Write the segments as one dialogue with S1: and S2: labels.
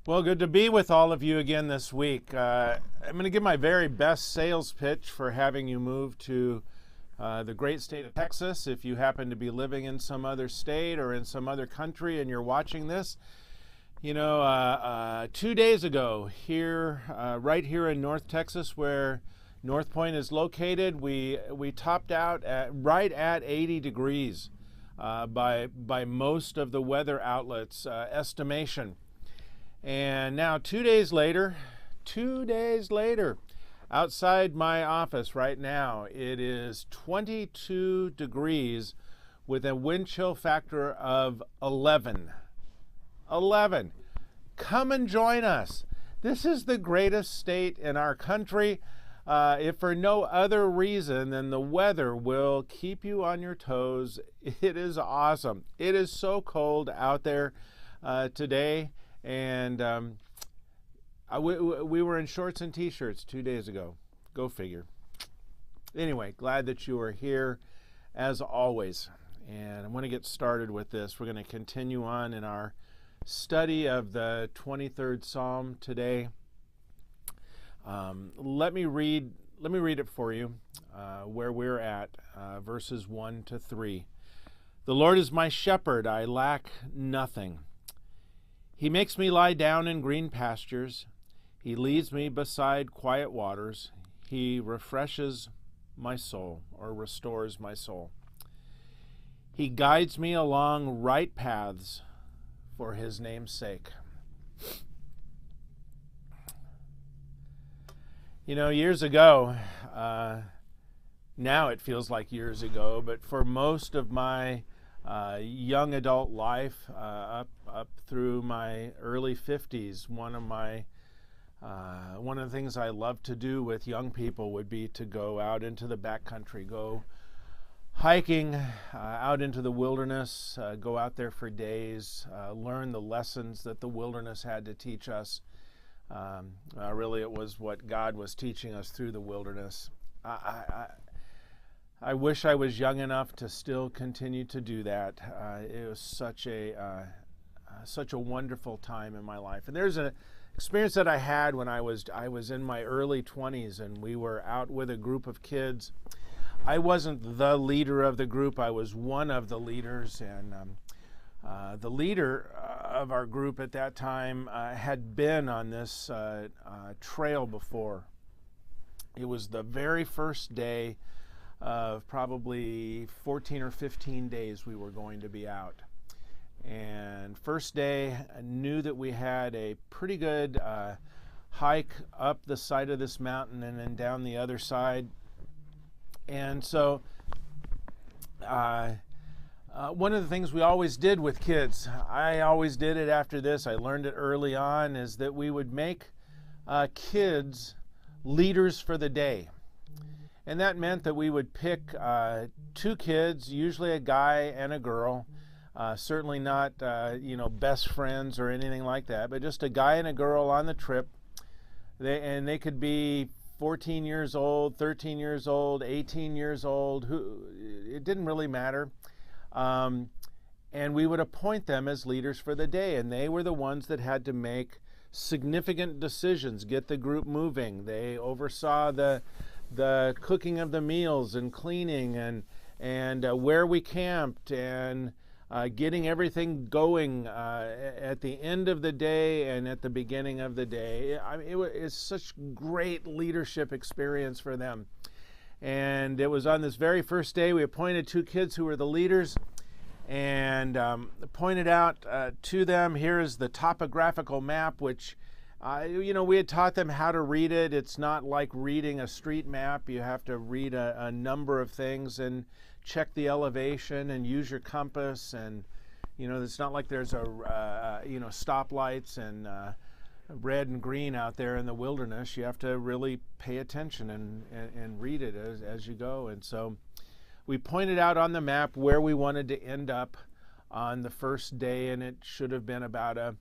S1: Well, good to be with all of you again this week. I'm going to give my very best sales pitch for having you move to the great state of Texas. If you happen to be living in some other state or in some other country and you're watching this, 2 days ago here, right here in North Texas where North Point is located, we topped out right at 80 degrees by most of the weather outlets' estimation. And now 2 days later, outside my office right now, it is 22 degrees with a wind chill factor of 11. 11. Come and join us. This is the greatest state in our country, if for no other reason than the weather will keep you on your toes. It is awesome. It is so cold out there today. And we were in shorts and t-shirts 2 days ago. Go figure. Anyway, glad that you are here as always. And I'm going to get started with this. We're going to continue on in our study of the 23rd Psalm today. Let me read it for you where we're at, verses 1 to 3. The Lord is my shepherd, I lack nothing. He makes me lie down in green pastures. He leads me beside quiet waters. He refreshes my soul, or restores my soul. He guides me along right paths for his name's sake. Years ago, now it feels like years ago, but for most of my young adult life, up through my early 50s, one of the things I love to do with young people would be to go out into the backcountry, go hiking out into the wilderness, go out there for days, learn the lessons that the wilderness had to teach us. Really, it was what God was teaching us through the wilderness. I wish I was young enough to still continue to do that. It was such a wonderful time in my life. And there's an experience that I had when I was in my early 20s, and we were out with a group of kids. I wasn't the leader of the group. I was one of the leaders, and the leader of our group at that time had been on this trail before. It was the very first day of probably 14 or 15 days we were going to be out. And first day, I knew that we had a pretty good hike up the side of this mountain and then down the other side. And so one of the things we always did with kids, I always did it after this, I learned it early on, is that we would make kids leaders for the day. And that meant that we would pick 2 kids, usually a guy and a girl, certainly not best friends or anything like that, but just a guy and a girl on the trip. They could be 14 years old, 13 years old, 18 years old, it didn't really matter. And we would appoint them as leaders for the day, and they were the ones that had to make significant decisions, get the group moving. They oversaw the cooking of the meals and cleaning and where we camped and getting everything going at the end of the day and at the beginning of the day. It's such great leadership experience for them. And it was on this very first day we appointed 2 kids who were the leaders and pointed out to them, here's the topographical map, which we had taught them how to read it. It's not like reading a street map. You have to read a number of things and check the elevation and use your compass. And, it's not like there's stoplights and red and green out there in the wilderness. You have to really pay attention and read it as you go. And so we pointed out on the map where we wanted to end up on the first day, and it should have been about a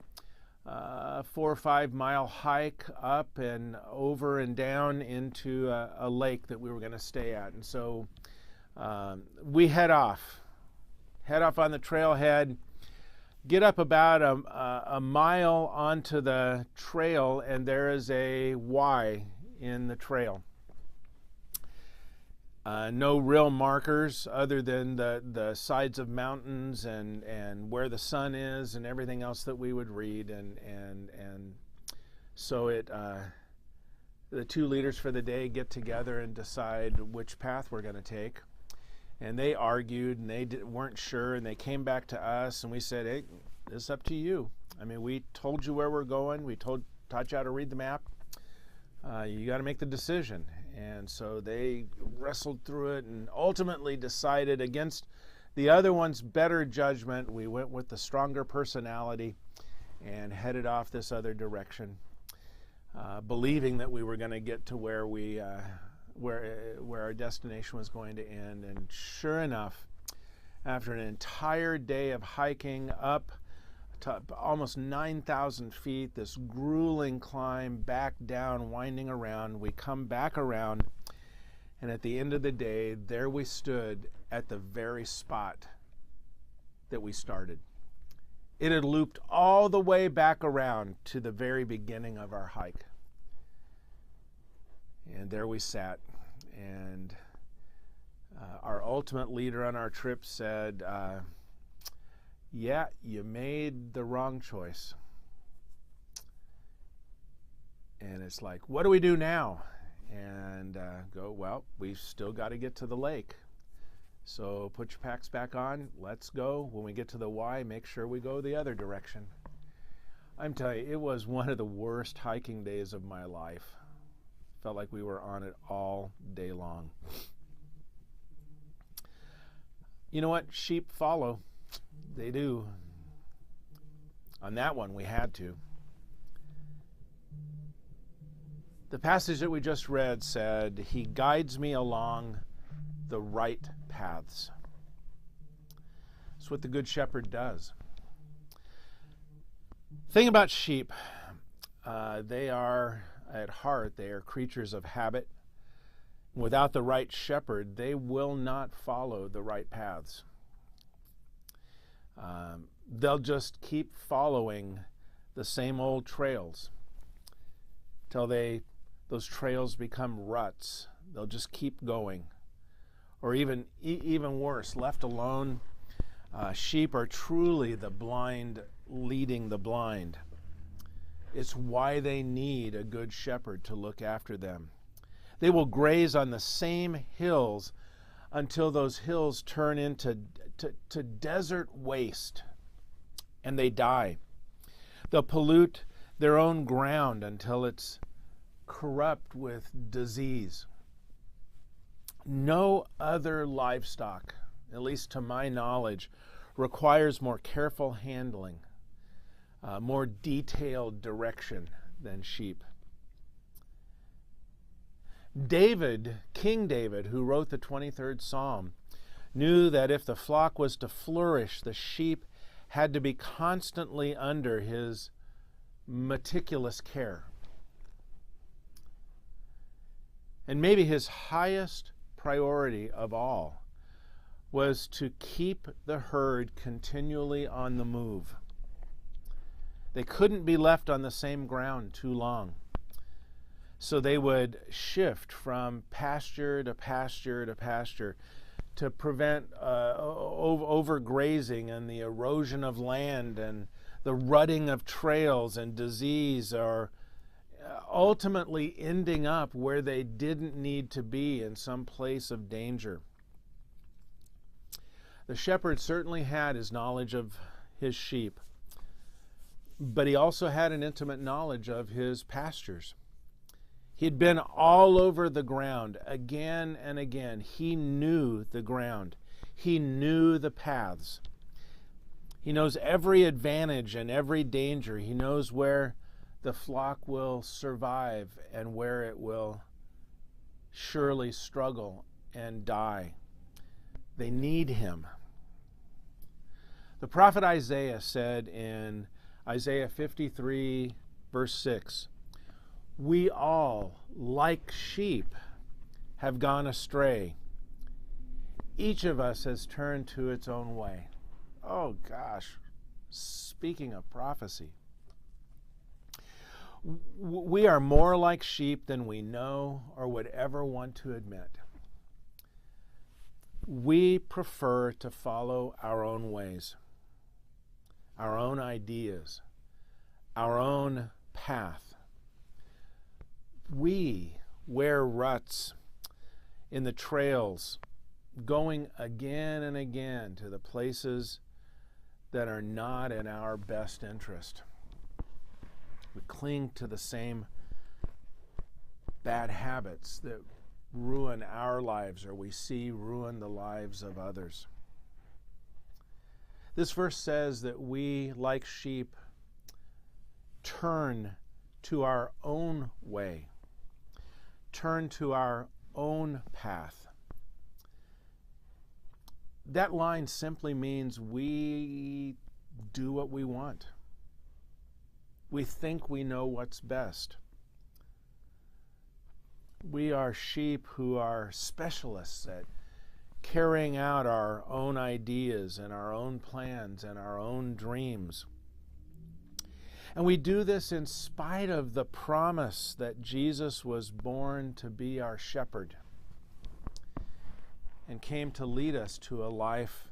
S1: 4 or 5 mile hike up and over and down into a lake that we were going to stay at. And so we head off on the trailhead, get up about a mile onto the trail, and there is a Y in the trail. No real markers other than the sides of mountains and where the sun is and everything else that we would read. And so the 2 leaders for the day get together and decide which path we're going to take. And they argued and they weren't sure, and they came back to us and we said, hey, it's up to you. I mean, we told you where we're going. We taught you how to read the map. You got to make the decision. And so they wrestled through it and ultimately decided against the other one's better judgment. We went with the stronger personality and headed off this other direction, believing that we were going to get to where our destination was going to end. And sure enough, after an entire day of hiking up to almost 9,000 feet, this grueling climb back down, winding around, we come back around, and at the end of the day, there we stood at the very spot that we started. It had looped all the way back around to the very beginning of our hike. And there we sat, and our ultimate leader on our trip said, yeah, you made the wrong choice. And it's like, what do we do now? And well, we've still got to get to the lake. So put your packs back on, let's go. When we get to the Y, make sure we go the other direction. I'm telling you, it was one of the worst hiking days of my life. Felt like we were on it all day long. You know what? Sheep follow. They do. On that one, we had to. The passage that we just read said, He guides me along the right paths. That's what the Good Shepherd does. Thing about sheep, they are, at heart, they are creatures of habit. Without the right shepherd, they will not follow the right paths. They'll just keep following the same old trails till those trails become ruts. They'll just keep going. Or even worse, left alone, sheep are truly the blind leading the blind. It's why they need a good shepherd to look after them. They will graze on the same hills until those hills turn into desert waste. and they die. They'll pollute their own ground until it's corrupt with disease. No other livestock, at least to my knowledge, requires more careful handling, more detailed direction than sheep. David, King David, who wrote the 23rd Psalm, knew that if the flock was to flourish, the sheep had to be constantly under his meticulous care. And maybe his highest priority of all was to keep the herd continually on the move. They couldn't be left on the same ground too long. So they would shift from pasture to pasture to pasture to prevent overgrazing and the erosion of land and the rutting of trails and disease, or ultimately ending up where they didn't need to be in some place of danger. The shepherd certainly had his knowledge of his sheep, but he also had an intimate knowledge of his pastures. He'd been all over the ground again and again. He knew the ground. He knew the paths. He knows every advantage and every danger. He knows where the flock will survive and where it will surely struggle and die. They need him. The prophet Isaiah said in Isaiah 53, verse 6, "We all, like sheep, have gone astray. Each of us has turned to its own way." Oh gosh, speaking of prophecy. We are more like sheep than we know or would ever want to admit. We prefer to follow our own ways, our own ideas, our own path. We wear ruts in the trails, going again and again to the places that are not in our best interest. We cling to the same bad habits that ruin our lives, or we see ruin the lives of others. This verse says that we, like sheep, turn to our own way, turn to our own path. That line simply means we do what we want. We think we know what's best. We are sheep who are specialists at carrying out our own ideas and our own plans and our own dreams. And we do this in spite of the promise that Jesus was born to be our shepherd and came to lead us to a life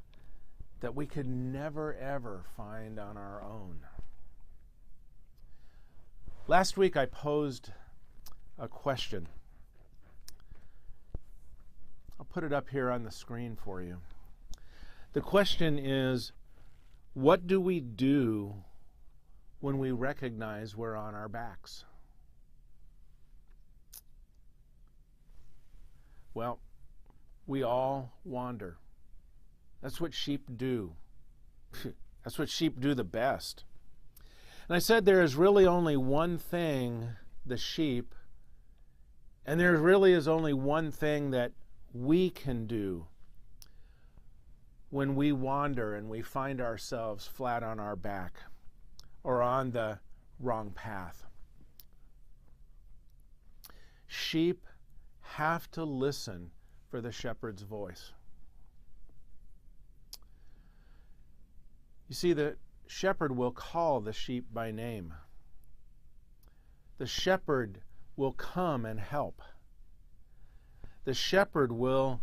S1: that we could never, ever find on our own. Last week I posed a question. I'll put it up here on the screen for you. The question is, what do we do when we recognize we're on our backs? Well, we all wander. That's what sheep do. That's what sheep do the best. And I said there is really only one thing, the sheep, and there really is only one thing that we can do when we wander and we find ourselves flat on our back or on the wrong path. Sheep have to listen for the shepherd's voice. You see, the shepherd will call the sheep by name. The shepherd will come and help. The shepherd will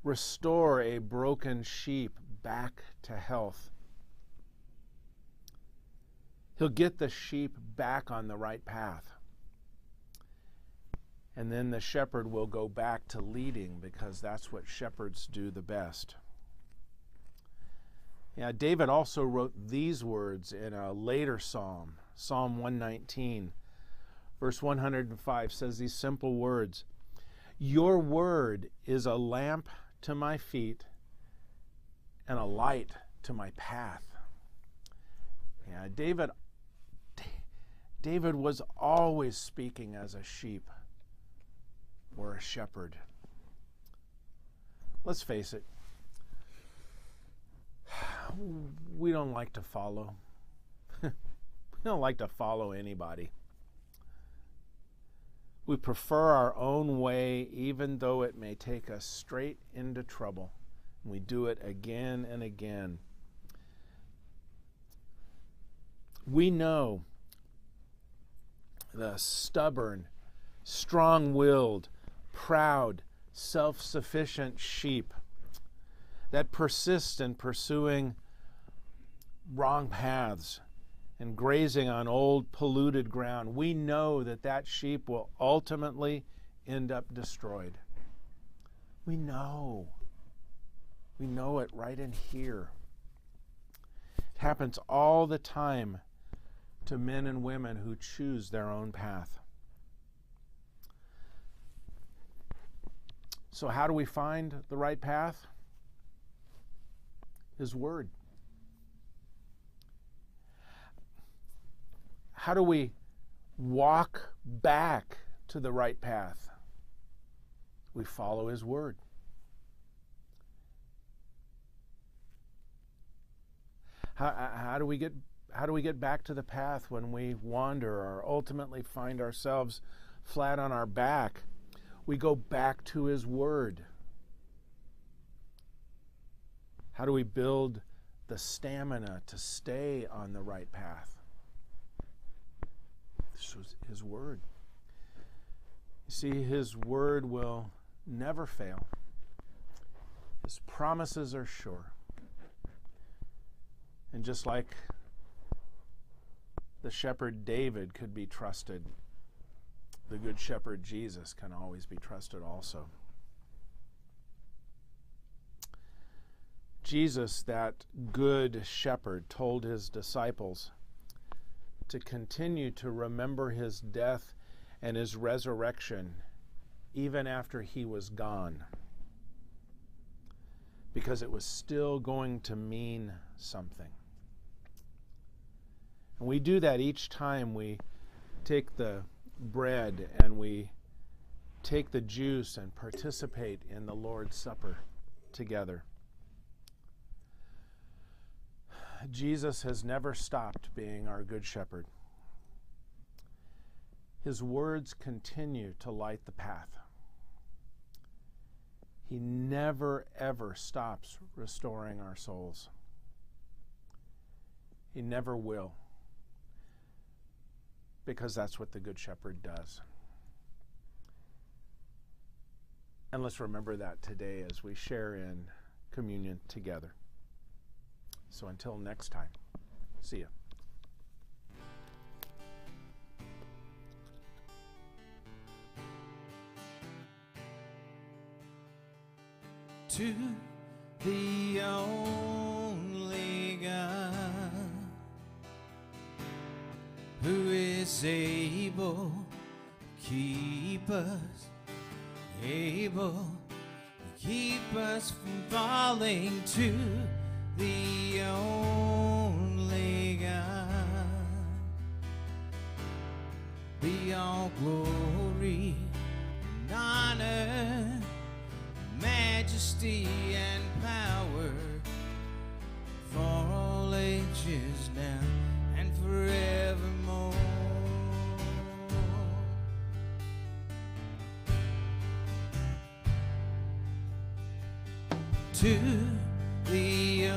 S1: restore a broken sheep back to health. He'll get the sheep back on the right path. And then the shepherd will go back to leading, because that's what shepherds do the best. Yeah, David also wrote these words in a later psalm, Psalm 119, verse 105 says these simple words, "Your word is a lamp to my feet and a light to my path." Yeah, David was always speaking as a sheep or a shepherd. Let's face it, we don't like to follow. We don't like to follow anybody. We prefer our own way, even though it may take us straight into trouble. We do it again and again. We know the stubborn, strong-willed, proud, self-sufficient sheep that persist in pursuing wrong paths and grazing on old polluted ground. We know that that sheep will ultimately end up destroyed. We know. We know it right in here. It happens all the time to men and women who choose their own path. So how do we find the right path? His Word. How do we walk back to the right path? We follow His Word. How do we get back to the path when we wander or ultimately find ourselves flat on our back? We go back to His Word. How do we build the stamina to stay on the right path? This was His Word. You see, His Word will never fail. His promises are sure. And just like the shepherd David could be trusted, the good shepherd Jesus can always be trusted also. Jesus, that good shepherd, told His disciples to continue to remember His death and His resurrection even after He was gone, because it was still going to mean something. And we do that each time we take the bread and we take the juice and participate in the Lord's Supper together. Jesus has never stopped being our good shepherd. His words continue to light the path. He never, ever stops restoring our souls. He never will, because that's what the Good Shepherd does. And let's remember that today as we share in communion together. So until next time, see ya.
S2: To the only God who is able to keep us, from falling, to the only God be all glory and honor, majesty and power for all ages now and forevermore. To the